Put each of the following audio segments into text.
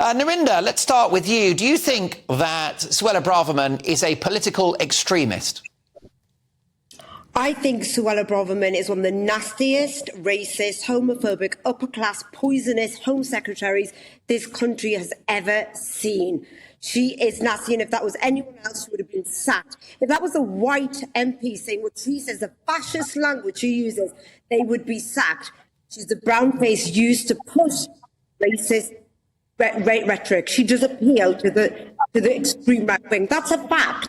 Narinder, let's start with you. Do you think that Suella Braverman is a political extremist? I think Suella Braverman is one of the nastiest, racist, homophobic, upper-class, poisonous Home Secretaries this country has ever seen. She is nasty, and if that was anyone else, she would have been sacked. If that was a white MP saying what she says, the fascist language she uses, they would be sacked. She's the brown face used to push racist rhetoric. She does appeal to the extreme right wing. That's a fact.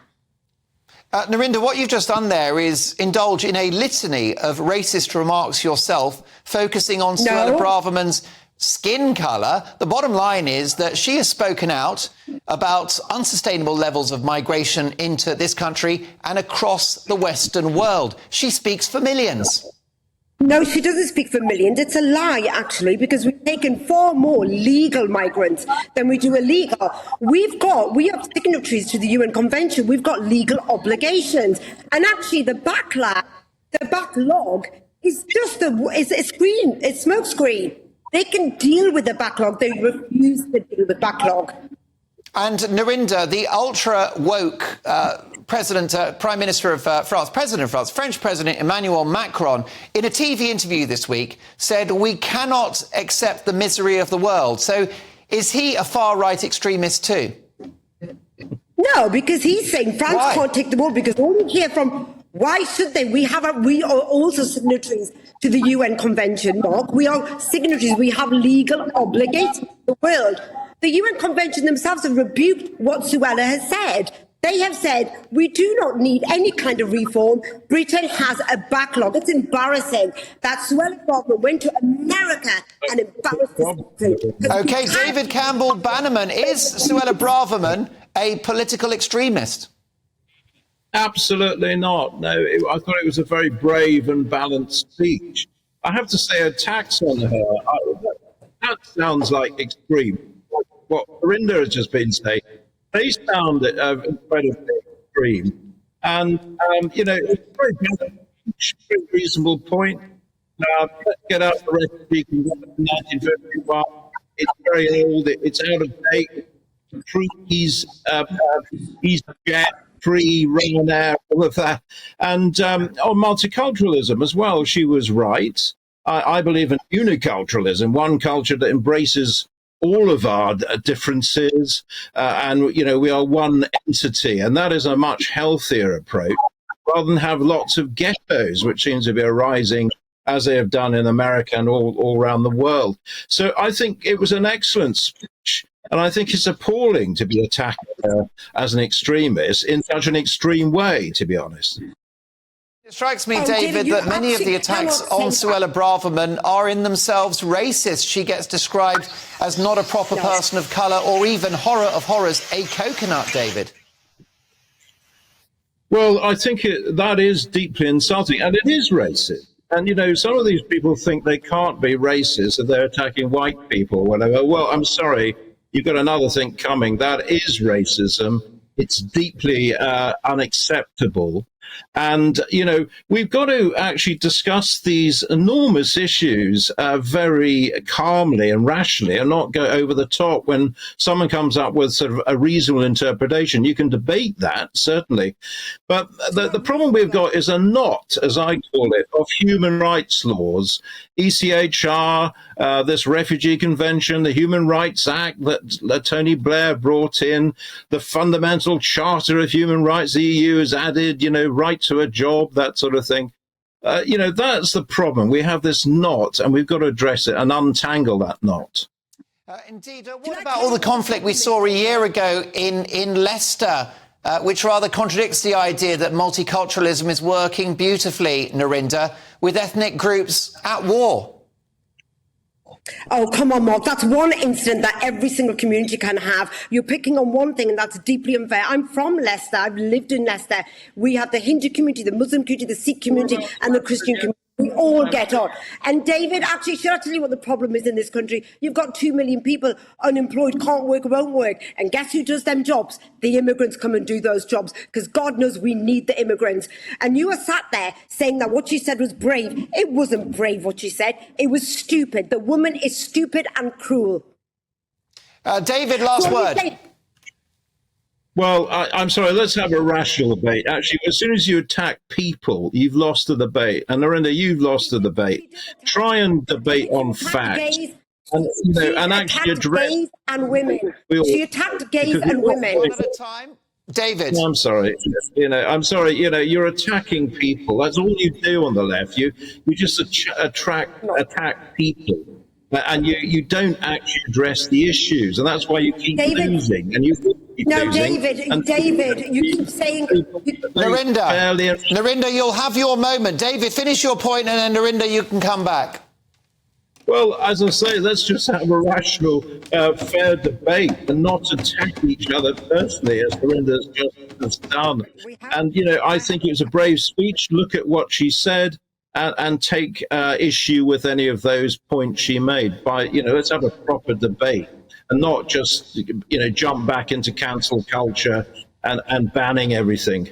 Narinder, what you've just done there is indulge in a litany of racist remarks yourself, focusing on Suella Braverman's skin colour. The bottom line is that she has spoken out about unsustainable levels of migration into this country and across the Western world. She speaks for millions. No, she doesn't speak for millions. It's a lie, actually, because we've taken far more legal migrants than we do illegal. We have signatories to the UN Convention. We've got legal obligations. And actually, the backlog is just a smoke screen. They can deal with the backlog. They refuse to deal with backlog. And Narinder, the ultra-woke President of France, French President Emmanuel Macron, in a TV interview this week, said we cannot accept the misery of the world. So is he a far-right extremist too? No, because he's saying France can't take the world, because all we hear from, why should they? We are also signatories to the UN Convention, Mark. We are signatories. We have legal obligations to the world. The UN Convention themselves have rebuked what Suella has said. They have said, we do not need any kind of reform. Britain has a backlog. It's embarrassing that Suella Braverman went to America and embarrassed this country. OK, David Campbell, Bannerman, is Suella Braverman a political extremist? Absolutely not. No, I thought it was a very brave and balanced speech. I have to say, attacks on her, that sounds like extreme. What Narinder has just been saying, they sound incredibly extreme. And, it's a very reasonable point. Let's get out the refugee convention in 1951. It's very old. It's out of date. EasyJet, free, Ryanair, all of that. And on multiculturalism as well, she was right. I believe in uniculturalism, one culture that embraces all of our differences, and we are one entity, and that is a much healthier approach rather than have lots of ghettos, which seems to be arising as they have done in America and all around the world. So I think it was an excellent speech, and I think it's appalling to be attacked as an extremist in such an extreme way, to be honest. It strikes me, David, that many of the attacks on Suella Braverman are in themselves racist. She gets described as not a proper person of colour, or even, horror of horrors, a coconut, David. Well, I think that is deeply insulting, and it is racist. And, some of these people think they can't be racist if they're attacking white people or whatever. Well, I'm sorry, you've got another thing coming. That is racism. It's deeply unacceptable. And, we've got to actually discuss these enormous issues very calmly and rationally, and not go over the top when someone comes up with sort of a reasonable interpretation. You can debate that, certainly. But the problem we've got is a knot, as I call it, of human rights laws, ECHR, this Refugee Convention, the Human Rights Act that Tony Blair brought in, the Fundamental Charter of Human Rights the EU has added, right to a job, that sort of thing. That's the problem. We have this knot, and we've got to address it and untangle that knot. Indeed. What about all the conflict we saw a year ago in Leicester, which rather contradicts the idea that multiculturalism is working beautifully, Narinder, with ethnic groups at war? Oh, come on, Mark. That's one incident that every single community can have. You're picking on one thing, and that's deeply unfair. I'm from Leicester. I've lived in Leicester. We have the Hindu community, the Muslim community, the Sikh community, and the Christian community. We all get on. And David, actually, should I tell you what the problem is in this country? You've got 2 million people unemployed, can't work, won't work. And guess who does them jobs? The immigrants come and do those jobs, because God knows we need the immigrants. And you were sat there saying that what she said was brave. It wasn't brave what she said. It was stupid. The woman is stupid and cruel. David, last word. Well, I'm sorry, let's have a rational debate. Actually, as soon as you attack people, you've lost the debate. And Narinder, you've lost the debate. Try and debate on facts. And, and actually address gays and women. She attacked gays and women. One at a time. David. I'm sorry. I'm sorry. You're attacking people. That's all you do on the left. You just attack people. And you don't actually address the issues, and that's why you keep losing. And you keep losing. David, you keep saying. Narinder, you'll have your moment. David, finish your point, and then Narinder, you can come back. Well, as I say, let's just have a rational, fair debate and not attack each other personally, as Narinder's just done. And I think it was a brave speech. Look at what she said. And take issue with any of those points she made. Let's have a proper debate and not just, jump back into cancel culture and banning everything.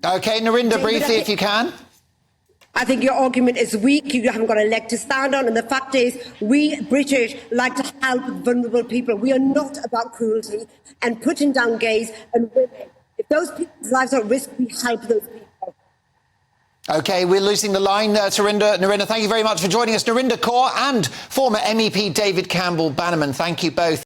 Okay, Narinder, briefly, if you can. I think your argument is weak. You haven't got a leg to stand on. And the fact is, we British like to help vulnerable people. We are not about cruelty and putting down gays and women. If those people's lives are at risk, we help those people. OK, we're losing the line to Narinder. Thank you very much for joining us. Narinder Kaur and former MEP David Campbell Bannerman, thank you both.